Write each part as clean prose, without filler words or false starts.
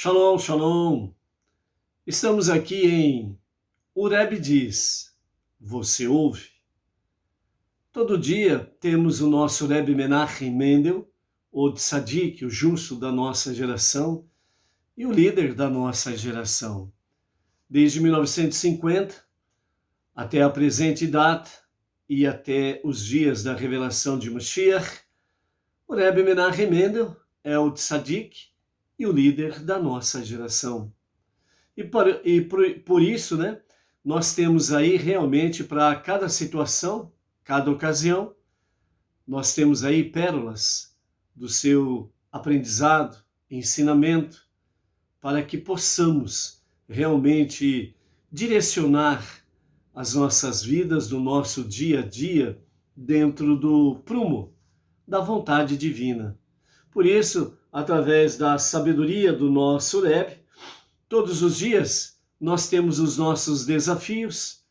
Shalom, shalom. Estamos aqui em O Rebbe diz, você ouve? Todo dia temos o nosso Rebbe Menachem Mendel, o tzadik, o justo da nossa geração e o líder da nossa geração. Desde 1950 até a presente data e até os dias da revelação de Mashiach, o Rebbe Menachem Mendel é o tzadik e o líder da nossa geração. Por isso, nós temos aí realmente para cada situação, cada ocasião, nós temos aí pérolas do seu aprendizado, ensinamento, para que possamos realmente direcionar as nossas vidas, do nosso dia a dia, dentro do prumo da vontade divina. Por isso, através da sabedoria do nosso Rebbe, todos os dias nós temos os nossos desafios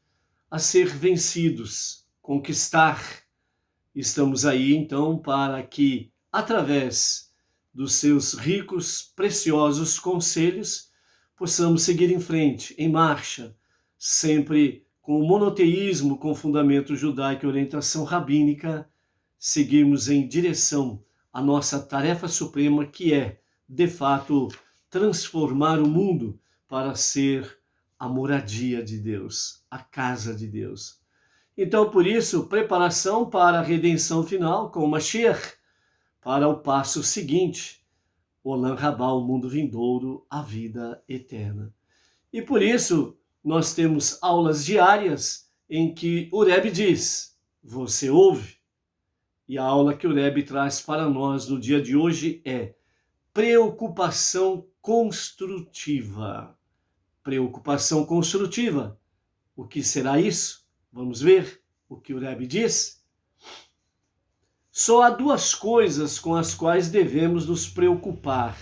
a ser vencidos, conquistar. Estamos aí então para que, através dos seus ricos, preciosos conselhos, possamos seguir em frente, em marcha, sempre com o monoteísmo, com fundamento judaico e orientação rabínica, seguirmos em direção à nossa tarefa suprema, que é, de fato, transformar o mundo para ser a moradia de Deus, a casa de Deus. Então, por isso, preparação para a redenção final com o Mashiach, para o passo seguinte, Olam Rabá, o mundo vindouro, a vida eterna. E por isso, nós temos aulas diárias em que o Rebbe diz, você ouve? E a aula que o Rebbe traz para nós no dia de hoje é preocupação construtiva. Preocupação construtiva. O que será isso? Vamos ver o que o Rebbe diz? Só há duas coisas com as quais devemos nos preocupar.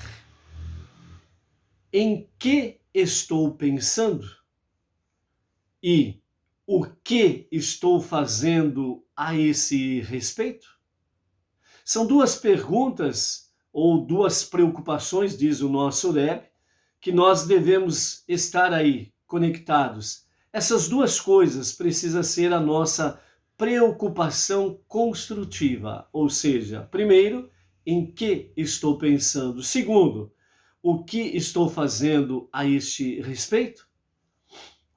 Em que estou pensando? E o que estou fazendo a esse respeito? São duas perguntas ou duas preocupações, diz o nosso Rebbe, que nós devemos estar aí conectados. Essas duas coisas precisam ser a nossa preocupação construtiva, ou seja, primeiro, em que estou pensando? Segundo, o que estou fazendo a este respeito?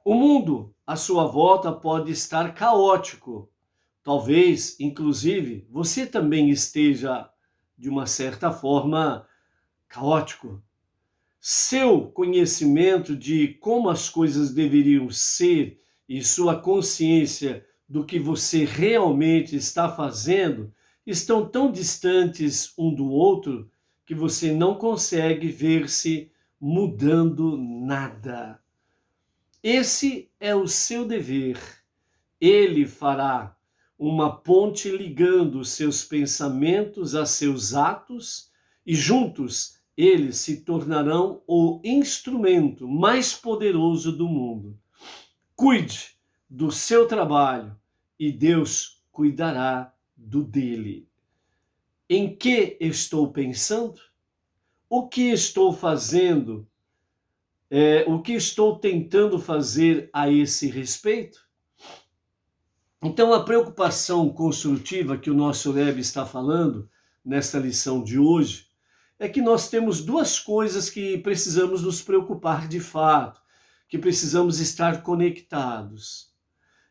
O mundo à sua volta pode estar caótico. Talvez, inclusive, você também esteja, de uma certa forma, caótico. Seu conhecimento de como as coisas deveriam ser e sua consciência do que você realmente está fazendo estão tão distantes um do outro que você não consegue ver-se mudando nada. Esse é o seu dever. Ele fará uma ponte ligando os seus pensamentos a seus atos e juntos eles se tornarão o instrumento mais poderoso do mundo. Cuide do seu trabalho e Deus cuidará do dele. Em que estou pensando? O que estou fazendo? O que estou tentando fazer a esse respeito? Então, a preocupação construtiva que o nosso Rebbe está falando nesta lição de hoje é que nós temos duas coisas que precisamos nos preocupar de fato, que precisamos estar conectados.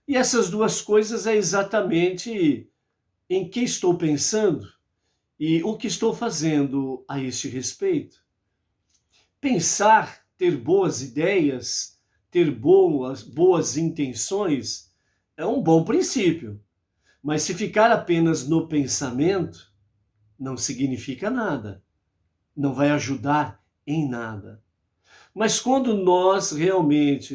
E essas duas coisas é exatamente em que estou pensando e o que estou fazendo a este respeito. Pensar, ter boas ideias, ter boas intenções é um bom princípio, mas se ficar apenas no pensamento, não significa nada, não vai ajudar em nada. Mas quando nós realmente,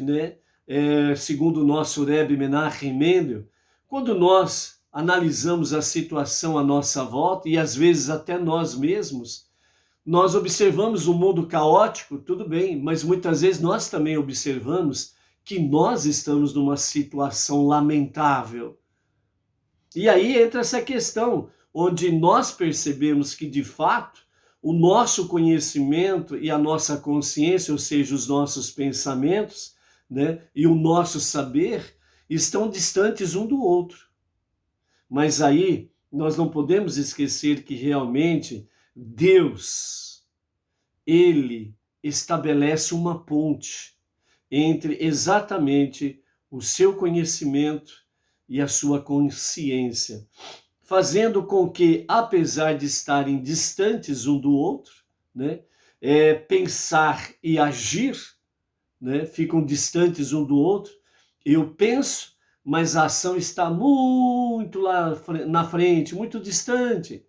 segundo o nosso Rebbe Menachem Mendel, quando nós analisamos a situação à nossa volta, e às vezes até nós mesmos, nós observamos um mundo caótico, tudo bem, mas muitas vezes nós também observamos que nós estamos numa situação lamentável. E aí entra essa questão, onde nós percebemos que, de fato, o nosso conhecimento e a nossa consciência, ou seja, os nossos pensamentos, né, e o nosso saber, estão distantes um do outro. Mas aí nós não podemos esquecer que realmente Deus, ele estabelece uma ponte entre exatamente o seu conhecimento e a sua consciência, fazendo com que, apesar de estarem distantes um do outro, né, pensar e agir, né, ficam distantes um do outro. Eu penso, mas a ação está muito lá na frente, muito distante.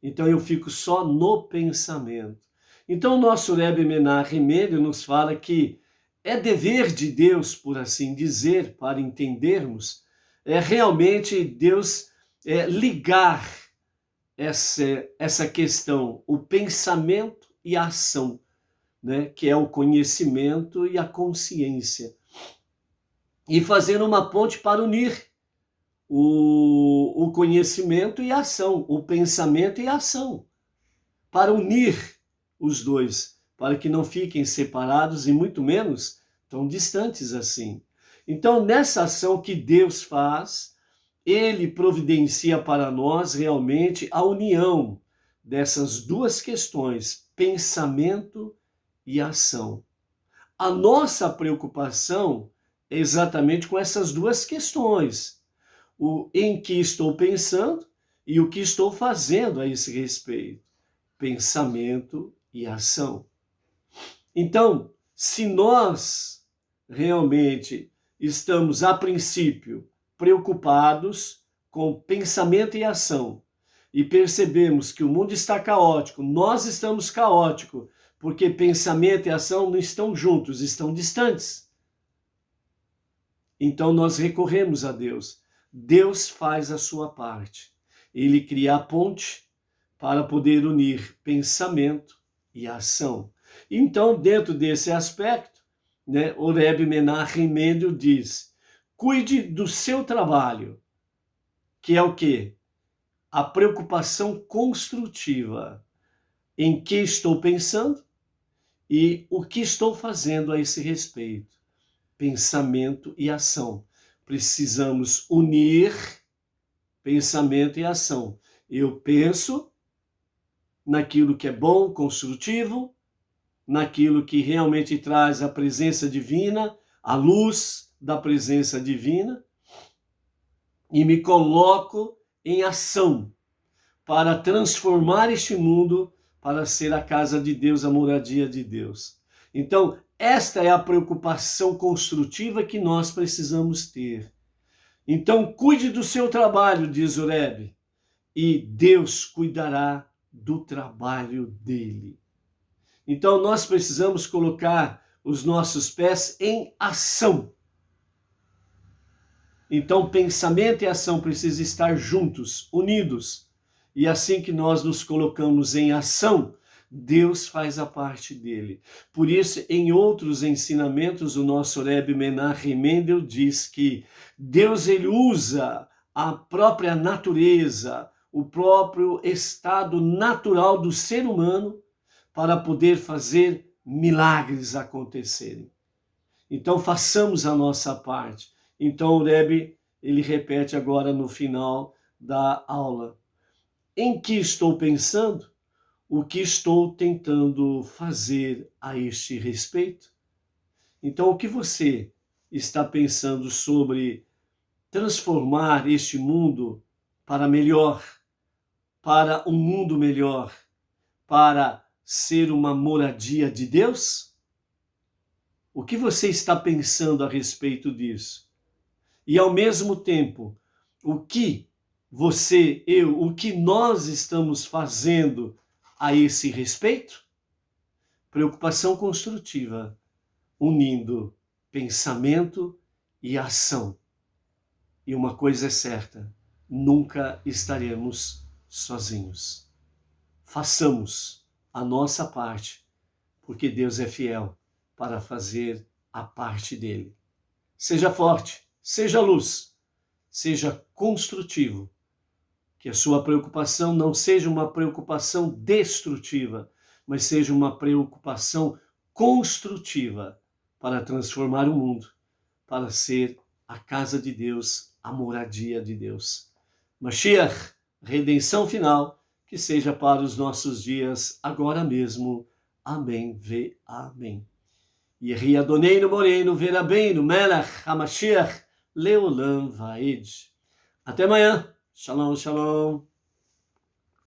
Então eu fico só no pensamento. Então o nosso Rebbe Menachem Mendel nos fala que é dever de Deus, por assim dizer, para entendermos, realmente Deus ligar essa questão, o pensamento e a ação, né, que é o conhecimento e a consciência, e fazendo uma ponte para unir o conhecimento e a ação, o pensamento e a ação, para unir os dois, para que não fiquem separados e muito menos tão distantes assim. Então, nessa ação que Deus faz, ele providencia para nós realmente a união dessas duas questões, pensamento e ação. A nossa preocupação é exatamente com essas duas questões, o em que estou pensando e o que estou fazendo a esse respeito, pensamento e ação. Então, se nós realmente estamos, a princípio, preocupados com pensamento e ação, e percebemos que o mundo está caótico, nós estamos caóticos, porque pensamento e ação não estão juntos, estão distantes. Então nós recorremos a Deus. Deus faz a sua parte. Ele cria a ponte para poder unir pensamento e ação. Então, dentro desse aspecto, né, o Rebbe Menachem Mendel diz: cuide do seu trabalho, que é o quê? A preocupação construtiva. Em que estou pensando e o que estou fazendo a esse respeito. Pensamento e ação. Precisamos unir pensamento e ação. Eu penso naquilo que é bom, construtivo, naquilo que realmente traz a presença divina, a luz da presença divina, e me coloco em ação para transformar este mundo para ser a casa de Deus, a moradia de Deus. Então, esta é a preocupação construtiva que nós precisamos ter. Então, cuide do seu trabalho, diz o Rebbe, e Deus cuidará do trabalho dele. Então, nós precisamos colocar os nossos pés em ação. Então, pensamento e ação precisam estar juntos, unidos. E assim que nós nos colocamos em ação, Deus faz a parte dele. Por isso, em outros ensinamentos, o nosso Rebbe Menachem Mendel diz que Deus ele usa a própria natureza, o próprio estado natural do ser humano para poder fazer milagres acontecerem. Então, façamos a nossa parte. Então, o Rebbe, ele repete agora no final da aula: em que estou pensando? O que estou tentando fazer a este respeito? Então, o que você está pensando sobre transformar este mundo para melhor, para um mundo melhor, para ser uma moradia de Deus? O que você está pensando a respeito disso? E ao mesmo tempo, o que você, eu, o que nós estamos fazendo a esse respeito? Preocupação construtiva, unindo pensamento e ação. E uma coisa é certa, nunca estaremos sozinhos. Façamos a nossa parte, porque Deus é fiel para fazer a parte dele. Seja forte, seja luz, seja construtivo. Que a sua preocupação não seja uma preocupação destrutiva, mas seja uma preocupação construtiva para transformar o mundo, para ser a casa de Deus, a moradia de Deus. Mashiach, redenção final, que seja para os nossos dias agora mesmo. Amém, ve amém. Yehi Adoneinu Moreinu Verabeinu Melech HaMashiach Leolam Vaed. Até amanhã. Shalom, shalom.